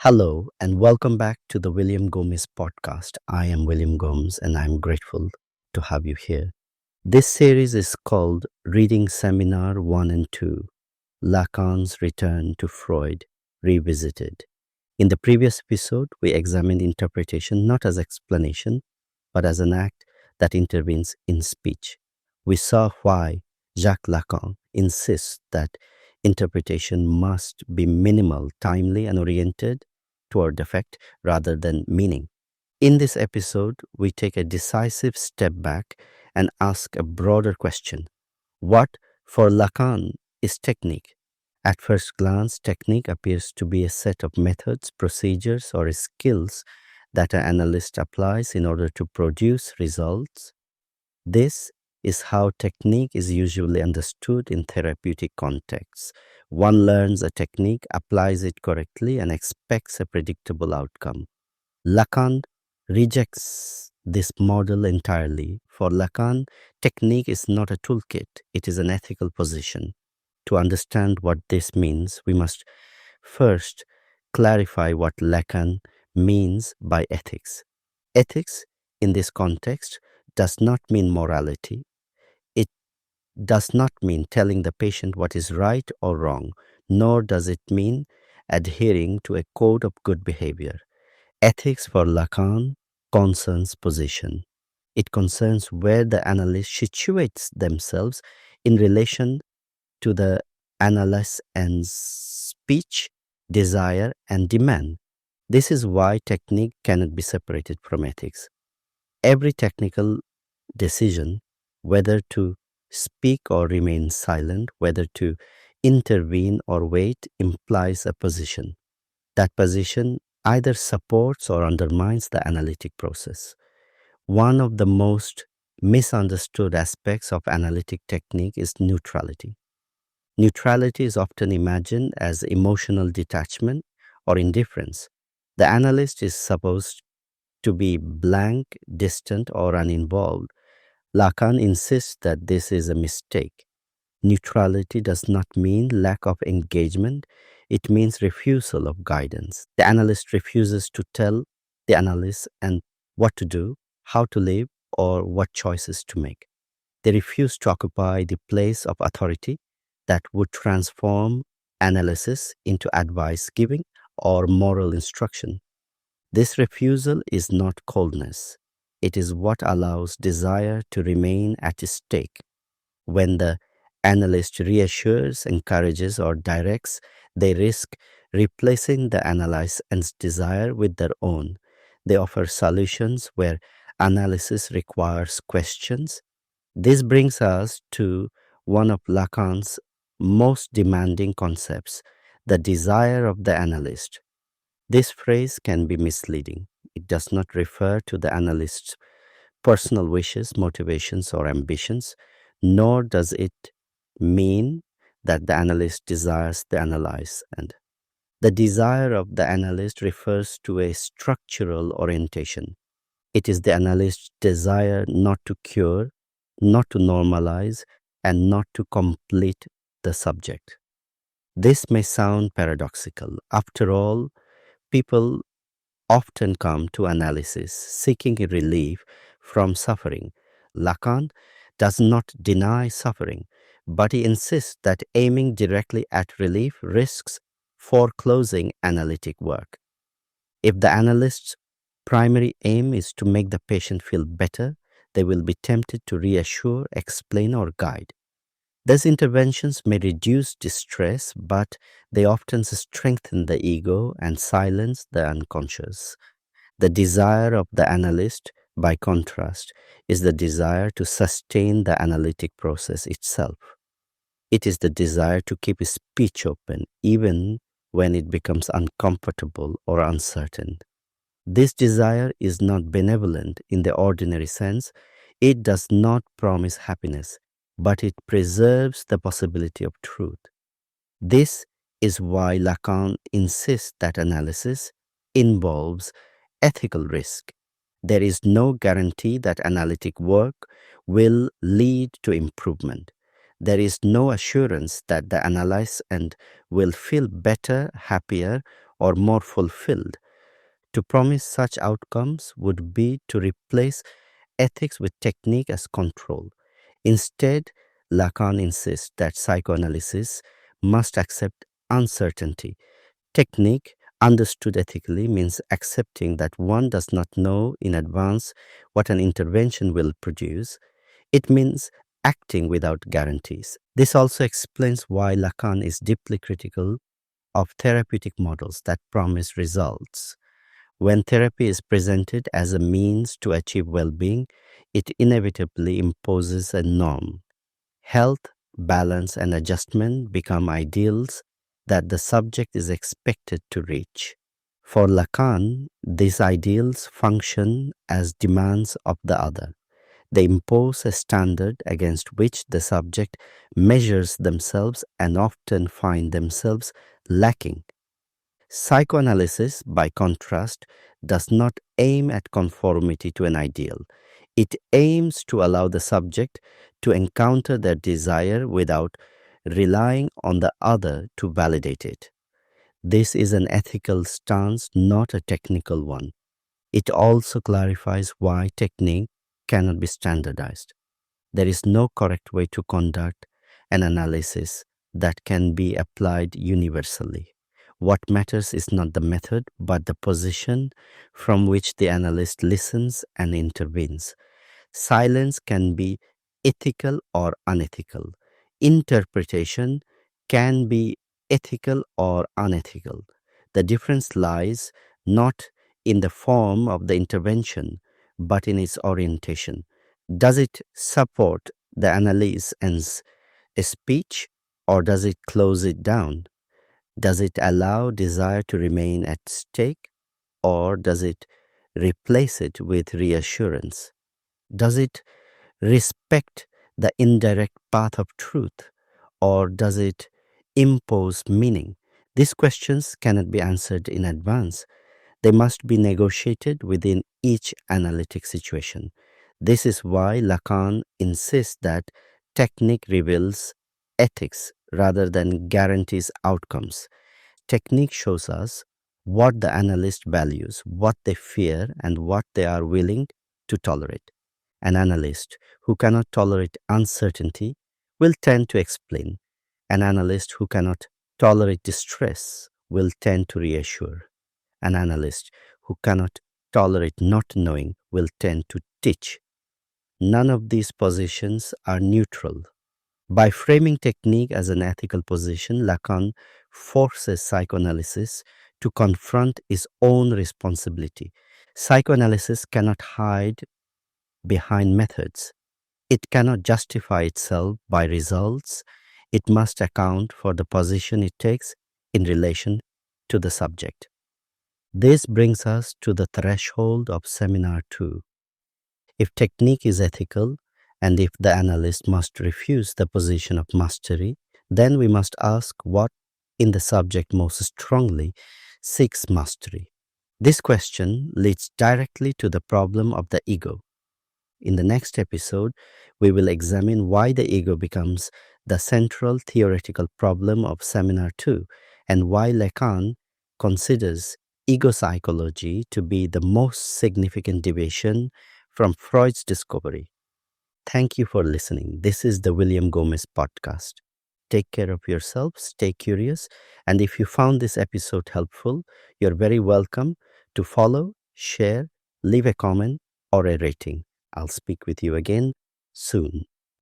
Hello, and welcome back to the William Gomes podcast. I am William Gomes, and I'm grateful to have you here. This series is called Reading Seminar 1 and 2 Lacan's Return to Freud Revisited. In the previous episode, we examined interpretation not as explanation, but as an act that intervenes in speech. We saw why Jacques Lacan insists that interpretation must be minimal, timely, and oriented toward effect rather than meaning. In this episode, we take a decisive step back and ask a broader question. What, for Lacan, is technique? At first glance, technique appears to be a set of methods, procedures, or skills that an analyst applies in order to produce results. This is how technique is usually understood in therapeutic contexts. One learns a technique, applies it correctly, and expects a predictable outcome. Lacan rejects this model entirely. For Lacan, technique is not a toolkit, it is an ethical position. To understand what this means, we must first clarify what Lacan means by ethics. Ethics, in this context, does not mean morality. It does not mean telling the patient what is right or wrong, nor does it mean adhering to a code of good behavior. Ethics for Lacan concerns position. It concerns where the analyst situates themselves in relation to the analyst and speech, desire, and demand. This is why technique cannot be separated from ethics. Every technical decision, whether to speak or remain silent, whether to intervene or wait, implies a position. That position either supports or undermines the analytic process. One of the most misunderstood aspects of analytic technique is neutrality. Neutrality is often imagined as emotional detachment or indifference. The analyst is supposed to be blank, distant, or uninvolved. Lacan insists that this is a mistake. Neutrality does not mean lack of engagement, it means refusal of guidance. The analyst refuses to tell the analyst and what to do, how to live, or what choices to make. They refuse to occupy the place of authority that would transform analysis into advice giving or moral instruction. This refusal is not coldness. It is what allows desire to remain at stake. When the analyst reassures, encourages, or directs, they risk replacing the analyst's desire with their own. They offer solutions where analysis requires questions. This brings us to one of Lacan's most demanding concepts, the desire of the analyst. This phrase can be misleading. It does not refer to the analyst's personal wishes, motivations, or ambitions, nor does it mean that the analyst desires the analyze. And the desire of the analyst refers to a structural orientation. It is the analyst's desire not to cure, not to normalize, and not to complete the subject. This may sound paradoxical. After all, people often come to analysis seeking relief from suffering. Lacan does not deny suffering, but he insists that aiming directly at relief risks foreclosing analytic work. If the analyst's primary aim is to make the patient feel better, they will be tempted to reassure, explain, or guide. These interventions may reduce distress, but they often strengthen the ego and silence the unconscious. The desire of the analyst, by contrast, is the desire to sustain the analytic process itself. It is the desire to keep speech open, even when it becomes uncomfortable or uncertain. This desire is not benevolent in the ordinary sense. It does not promise happiness, but it preserves the possibility of truth. This is why Lacan insists that analysis involves ethical risk. There is no guarantee that analytic work will lead to improvement. There is no assurance that the analyst will feel better, happier, or more fulfilled. To promise such outcomes would be to replace ethics with technique as control. Instead, Lacan insists that psychoanalysis must accept uncertainty. Technique, understood ethically, means accepting that one does not know in advance what an intervention will produce. It means acting without guarantees. This also explains why Lacan is deeply critical of therapeutic models that promise results. When therapy is presented as a means to achieve well being, it inevitably imposes a norm. Health, balance, and adjustment become ideals that the subject is expected to reach. For Lacan, these ideals function as demands of the other. They impose a standard against which the subject measures themselves and often find themselves lacking. Psychoanalysis, by contrast, does not aim at conformity to an ideal. It aims to allow the subject to encounter their desire without relying on the other to validate it. This is an ethical stance, not a technical one. It also clarifies why technique cannot be standardized. There is no correct way to conduct an analysis that can be applied universally. What matters is not the method, but the position from which the analyst listens and intervenes. Silence can be ethical or unethical. Interpretation can be ethical or unethical. The difference lies not in the form of the intervention, but in its orientation. Does it support the analysis and speech, or does it close it down? Does it allow desire to remain at stake, or does it replace it with reassurance? Does it respect the indirect path of truth, or does it impose meaning? These questions cannot be answered in advance. They must be negotiated within each analytic situation. This is why Lacan insists that technique reveals ethics rather than guarantees outcomes. Technique shows us what the analyst values, what they fear, and what they are willing to tolerate. An analyst who cannot tolerate uncertainty will tend to explain. An analyst who cannot tolerate distress will tend to reassure. An analyst who cannot tolerate not knowing will tend to teach. None of these positions are neutral. By framing technique as an ethical position, Lacan forces psychoanalysis to confront its own responsibility. Psychoanalysis cannot hide behind methods. It cannot justify itself by results. It must account for the position it takes in relation to the subject. This brings us to the threshold of Seminar 2. If technique is ethical, and if the analyst must refuse the position of mastery, then we must ask what in the subject most strongly seeks mastery. This question leads directly to the problem of the ego. In the next episode, we will examine why the ego becomes the central theoretical problem of Seminar 2 and why Lacan considers ego psychology to be the most significant deviation from Freud's discovery. Thank you for listening. This is the William Gomes podcast. Take care of yourself, stay curious, and if you found this episode helpful, you're very welcome to follow, share, leave a comment, or a rating. I'll speak with you again soon.